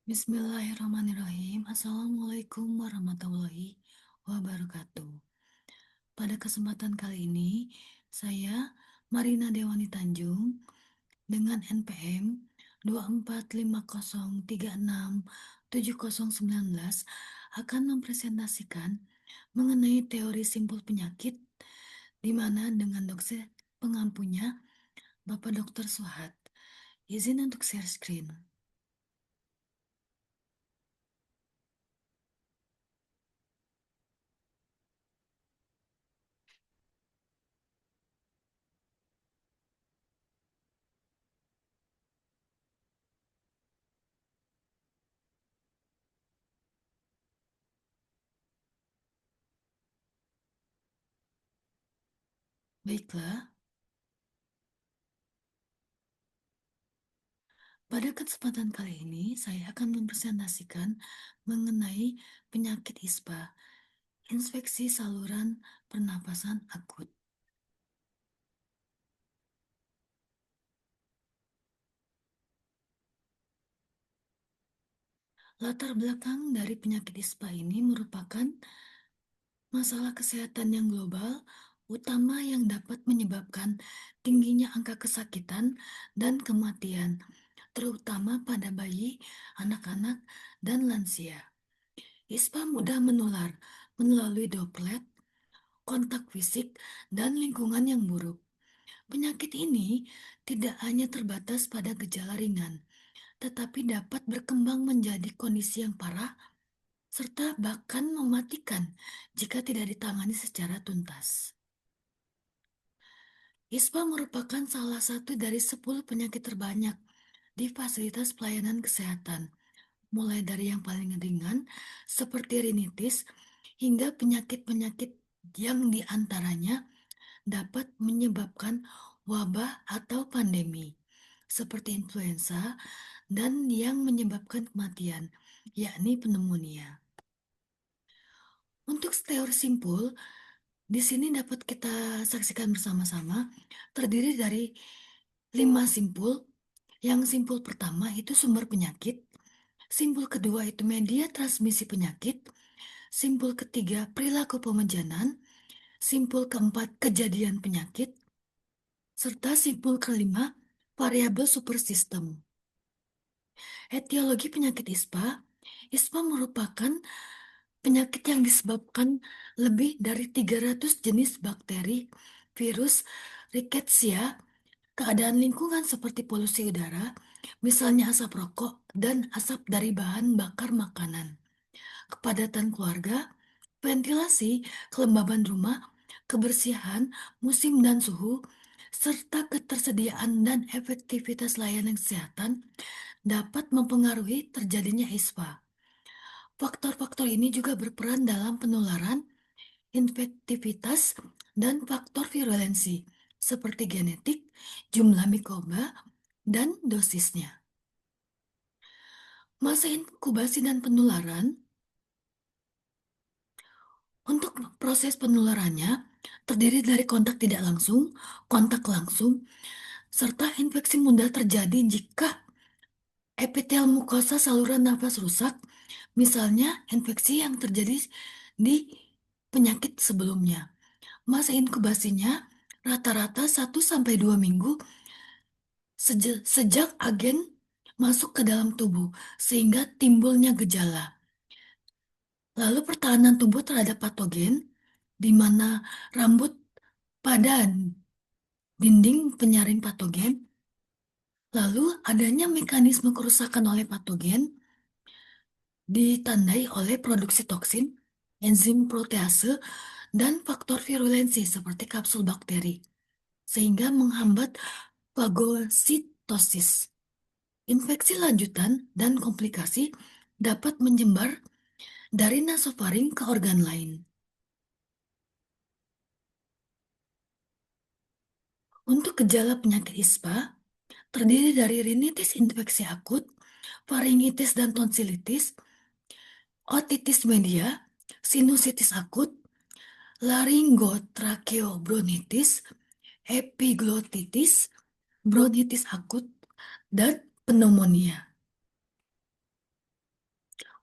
Bismillahirrahmanirrahim. Assalamualaikum warahmatullahi wabarakatuh. Pada kesempatan kali ini, saya Marina Dewani Tanjung dengan NPM 245036709 akan mempresentasikan mengenai teori simpul penyakit di mana dengan dosen pengampunya Bapak Dr. Suhat. Izin untuk share screen. Baiklah, pada kesempatan kali ini, saya akan mempresentasikan mengenai penyakit ISPA, infeksi saluran pernapasan akut. Latar belakang dari penyakit ISPA ini merupakan masalah kesehatan yang global, utama yang dapat menyebabkan tingginya angka kesakitan dan kematian, terutama pada bayi, anak-anak, dan lansia. ISPA mudah menular melalui droplet, kontak fisik, dan lingkungan yang buruk. Penyakit ini tidak hanya terbatas pada gejala ringan, tetapi dapat berkembang menjadi kondisi yang parah serta bahkan mematikan jika tidak ditangani secara tuntas. ISPA merupakan salah satu dari 10 penyakit terbanyak di fasilitas pelayanan kesehatan, mulai dari yang paling ringan seperti rinitis hingga penyakit-penyakit yang diantaranya dapat menyebabkan wabah atau pandemi, seperti influenza dan yang menyebabkan kematian, yakni pneumonia. Untuk teori simpul, di sini dapat kita saksikan bersama-sama, terdiri dari 5 simpul. Yang simpul pertama itu sumber penyakit, simpul kedua itu media transmisi penyakit, simpul ketiga perilaku pemejanan, simpul keempat kejadian penyakit, serta simpul kelima variabel supersistem. Etiologi penyakit ISPA. ISPA merupakan penyakit yang disebabkan lebih dari 300 jenis bakteri, virus, rickettsia, keadaan lingkungan seperti polusi udara, misalnya asap rokok dan asap dari bahan bakar makanan, kepadatan keluarga, ventilasi, kelembaban rumah, kebersihan, musim dan suhu, serta ketersediaan dan efektivitas layanan kesehatan dapat mempengaruhi terjadinya ISPA. Faktor-faktor ini juga berperan dalam penularan, infektivitas, dan faktor virulensi, seperti genetik, jumlah mikroba, dan dosisnya. Masa inkubasi dan penularan. Untuk proses penularannya terdiri dari kontak tidak langsung, kontak langsung, serta infeksi mudah terjadi jika epitel mukosa saluran nafas rusak, misalnya infeksi yang terjadi di penyakit sebelumnya. Masa inkubasinya rata-rata 1 sampai 2 minggu sejak agen masuk ke dalam tubuh sehingga timbulnya gejala. Lalu pertahanan tubuh terhadap patogen di mana rambut pada dinding penyaring patogen, lalu adanya mekanisme kerusakan oleh patogen ditandai oleh produksi toksin, enzim protease, dan faktor virulensi seperti kapsul bakteri, sehingga menghambat fagositosis. Infeksi lanjutan dan komplikasi dapat menyebar dari nasofaring ke organ lain. Untuk gejala penyakit ISPA, terdiri dari rinitis infeksi akut, faringitis dan tonsilitis, otitis media, sinusitis akut, laringotrakeobronkitis, epiglotitis, bronkitis akut, dan pneumonia.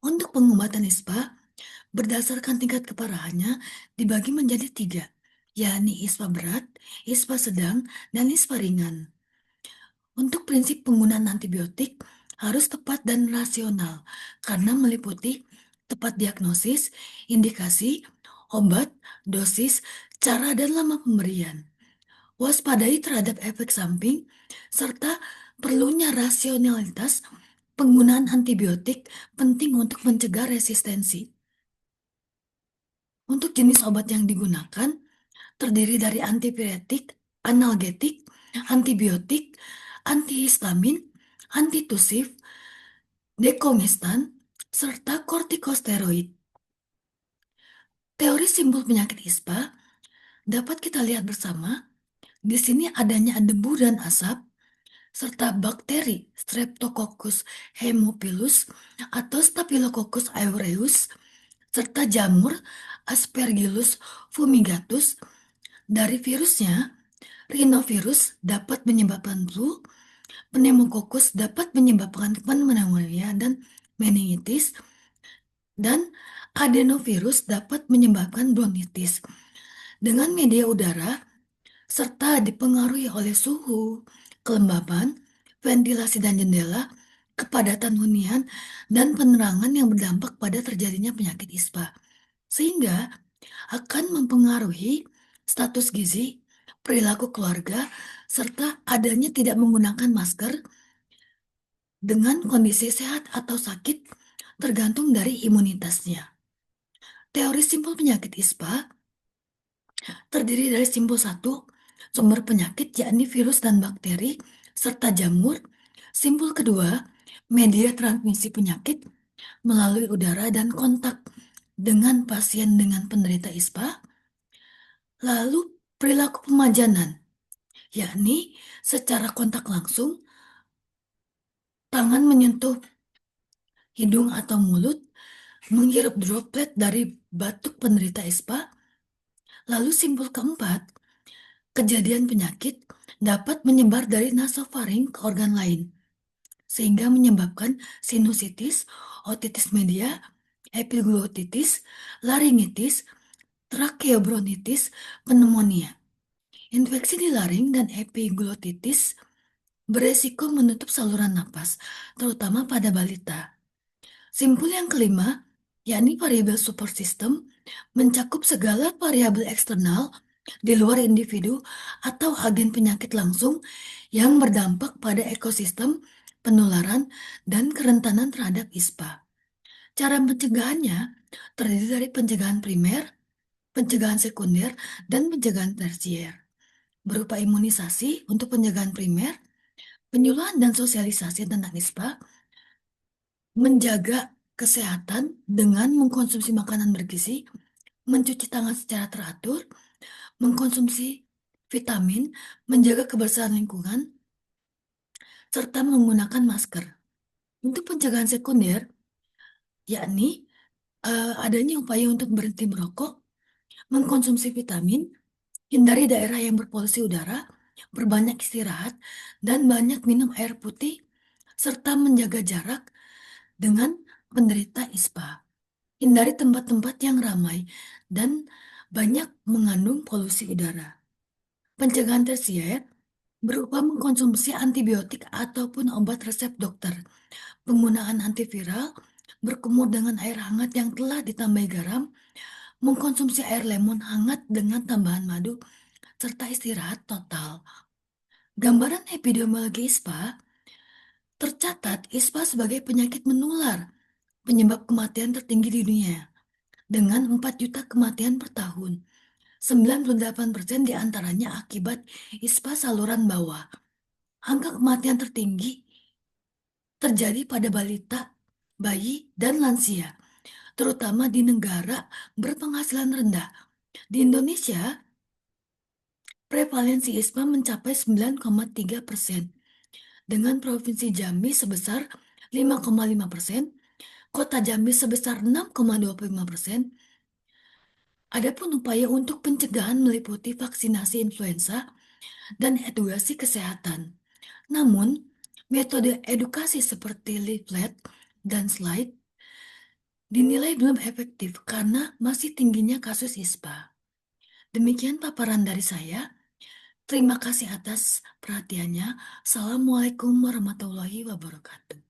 Untuk pengobatan ISPA, berdasarkan tingkat keparahannya dibagi menjadi tiga, yakni ISPA berat, ISPA sedang, dan ISPA ringan. Untuk prinsip penggunaan antibiotik harus tepat dan rasional karena meliputi tepat diagnosis, indikasi, obat, dosis, cara dan lama pemberian. Waspadai terhadap efek samping serta perlunya rasionalitas penggunaan antibiotik penting untuk mencegah resistensi. Untuk jenis obat yang digunakan terdiri dari antipiretik, analgetik, antibiotik, antihistamin, antitusif, dekongestan, serta kortikosteroid. Teori simpul penyakit ISPA dapat kita lihat bersama. Di sini adanya debu dan asap, serta bakteri Streptococcus haemophilus atau Staphylococcus aureus, serta jamur Aspergillus fumigatus. Dari virusnya, rhinovirus dapat menyebabkan flu, pneumococcus dapat menyebabkan pneumonia dan meningitis, dan adenovirus dapat menyebabkan bronkitis. Dengan media udara, serta dipengaruhi oleh suhu, kelembaban, ventilasi dan jendela, kepadatan hunian, dan penerangan yang berdampak pada terjadinya penyakit ISPA, sehingga akan mempengaruhi status gizi, perilaku keluarga, serta adanya tidak menggunakan masker dengan kondisi sehat atau sakit tergantung dari imunitasnya. Teori simpul penyakit ISPA terdiri dari simpul satu, sumber penyakit yakni virus dan bakteri, serta jamur. Simpul kedua, media transmisi penyakit melalui udara dan kontak dengan pasien dengan penderita ISPA. Lalu perilaku pemajanan, yakni secara kontak langsung, tangan menyentuh hidung atau mulut, menghirup droplet dari batuk penderita ISPA. Lalu simpul keempat, kejadian penyakit dapat menyebar dari nasofaring ke organ lain, sehingga menyebabkan sinusitis, otitis media, epiglottitis, laringitis, tracheobronchitis, pneumonia. Infeksi di laring dan epiglottitis beresiko menutup saluran napas, terutama pada balita. Simpul yang kelima, yakni variabel support system, mencakup segala variabel eksternal di luar individu atau agen penyakit langsung yang berdampak pada ekosistem, penularan, dan kerentanan terhadap ISPA. Cara pencegahannya terdiri dari pencegahan primer, pencegahan sekunder, dan pencegahan tersier. Berupa imunisasi untuk pencegahan primer, penyuluhan dan sosialisasi tentang ISPA, menjaga kesehatan dengan mengkonsumsi makanan bergizi, mencuci tangan secara teratur, mengkonsumsi vitamin, menjaga kebersihan lingkungan, serta menggunakan masker. Untuk pencegahan sekunder, yakni adanya upaya untuk berhenti merokok, mengkonsumsi vitamin, hindari daerah yang berpolusi udara, berbanyak istirahat, dan banyak minum air putih, serta menjaga jarak dengan penderita ISPA. Hindari tempat-tempat yang ramai dan banyak mengandung polusi udara. Pencegahan tersier berupa mengkonsumsi antibiotik ataupun obat resep dokter, penggunaan antiviral, berkumur dengan air hangat yang telah ditambahi garam, mengkonsumsi air lemon hangat dengan tambahan madu, serta istirahat total. Gambaran epidemiologi ISPA tercatat ISPA sebagai penyakit menular, penyebab kematian tertinggi di dunia, dengan 4 juta kematian per tahun. 98% diantaranya akibat ISPA saluran bawah. Angka kematian tertinggi terjadi pada balita, bayi, dan lansia, terutama di negara berpenghasilan rendah. Di Indonesia, prevalensi ISPA mencapai 9,3%, dengan Provinsi Jambi sebesar 5,5%, Kota Jambi sebesar 6,25%. Adapun upaya untuk pencegahan meliputi vaksinasi influenza dan edukasi kesehatan. Namun, metode edukasi seperti leaflet dan slide dinilai belum efektif karena masih tingginya kasus ISPA. Demikian paparan dari saya. Terima kasih atas perhatiannya. Assalamualaikum warahmatullahi wabarakatuh.